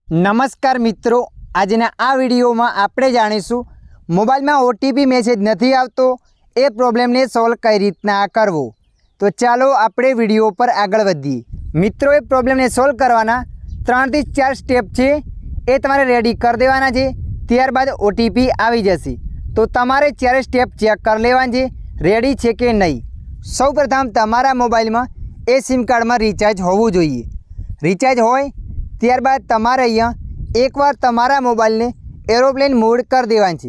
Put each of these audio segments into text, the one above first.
नमस्कार मित्रों, आजना आ विडियो में आपणे जाणीशुं मोबाइल में ओटीपी मैसेज नहीं आवतो ए प्रॉब्लम ने सॉल्व कई रीतना करवो। तो चलो आपणे विडियो पर आगळ वधीए। मित्रों, ए प्रॉब्लम ने सॉल्व करवाना 3 થી 4 स्टेप छे, ए तमारे रेडी कर देवाना छे। त्यारबाद ओटीपी आवी जशे तो तमारे 4 स्टेप चेक कर लेवाना छे रेडी छे के नहीं। सौ प्रथम तमारा मोबाइल में ए सीम कार्ड में रिचार्ज होवुं जोईए। रिचार्ज होय त्यारबाद तमारे अहींया एक बार तमारा मोबाइल ने एरोप्लेन मोड कर देवानुं छे।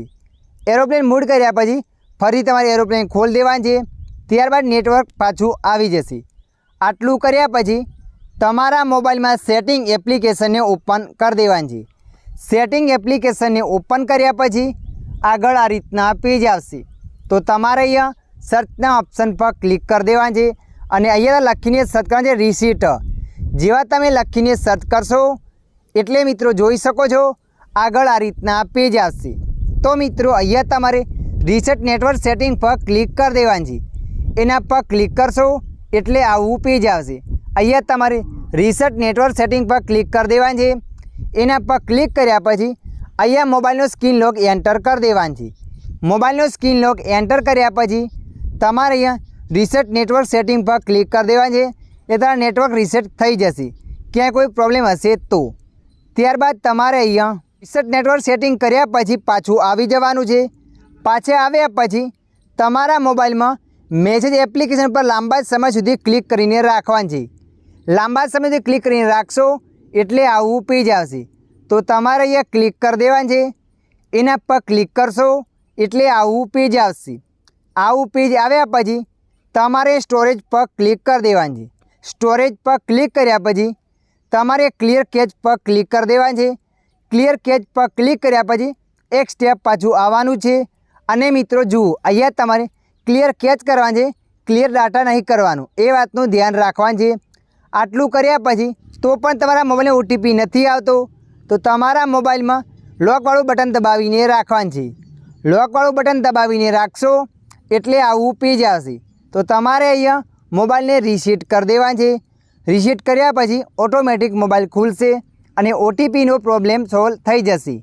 एरोप्लेन मोड कर्या पछी फरी तमारे एरोप्लेन खोल देवानुं छे। त्यारबाद नेटवर्क पाछुं आवी जशे। आटलुं कर्या पछी तमारा मोबाइल में सेटिंग एप्लिकेशन ने ओपन कर देवानुं छे। सेटिंग एप्लिकेशन ने ओपन कर्या पछी आगळ आ रीतना पेज आवशे। तो तमारे अहींया सर्चना ऑप्शन पर क्लिक कर देवानुं छे अने अहींया लखीने सर्च करवानुं छे रिसीट। जेवा तमे लखीने सर्च करशो एटले मित्रों जोई शको छो आगळ आ रीतना पेज आवशे। तो मित्रों अहींया तमारे रिसेट नेटवर्क सेटिंग पर क्लिक कर देवानुं छे। एना पर क्लिक करशो एटले आवुं पेज आवशे। अहींया तमारे रिसेट नेटवर्क सेटिंग पर क्लिक कर देवानुं छे। एना पर क्लिक कर्या पछी अहींया मोबाइलनो स्क्रीन लॉक एंटर कर देवानुं छे। मोबाइलनो स्क्रीन लॉक एंटर कर्या पछी तमारे अहींया रिसेट नेटवर्क सेटिंग पर क्लिक कर देवानुं छे। ए तारा नेटवर्क रिसेट थई जशे क्यां कोई प्रॉब्लम हशे तो। त्यारबाद तमारे अहींया रिसेट नेटवर्क सेटिंग कर्या पछी पाछुं आवी जवानुं छे। पाछा आव्या पछी तमारा मोबाइल में मैसेज एप्लिकेशन पर लांबा समय सुधी क्लिक करीने राखवानुं छे। लांबा समय सुधी क्लिक करीने राखशो एटले आवुं पेज आवशे। तो तमारे अहींया क्लिक कर देवानुं छे। एना पर क्लिक करशो एटले आवुं पेज आवशे। आवुं पेज आव्या पछी तमारे स्टोरेज पर क्लिक कर देवानुं छे। स्टोरेज पर क्लिक कर्या पछी तमारे क्लियर कैच पर क्लिक कर देवानुं छे। क्लियर कैच पर क्लिक कर्या पछी एक स्टेप पाछुं आववानुं छे। अने मित्रों जुओ अहींया तमारे क्लियर कैच करवानुं छे, क्लियर डाटा नहीं करवानुं, ए वातनुं ध्यान राखवानुं छे। आटलुं कर्या पछी तो पण तमारा मोबाइलने ओटीपी नहीं आवतो तो तमारा मोबाइल में लॉकवाळुं बटन दबावीने राखवानुं छे। लॉकवाळुं बटन दबावीने राखशो एटले आवुं पेज आवशे। तो तमारे अहींया मोबाइल ने रिसेट कर देवानुं छे। रिसेट कर्या पछी ऑटोमेटिक मोबाइल खुलशे अने ओटीपी नो प्रॉब्लम सॉल्व थई जशे।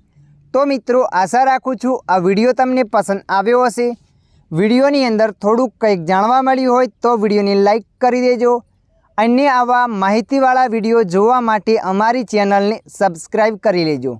तो मित्रों आशा राखुं छुं आ विडियो तमने पसंद आव्यो हशे। विडियोनी अंदर थोड़ुं कंईक जाणवा मळ्युं होय तो विडियोने लाइक करी देजो। अन्य आवा माहितीवाळा विडियो जोवा माटे अमारी चेनलने सब्सक्राइब करी लेजो।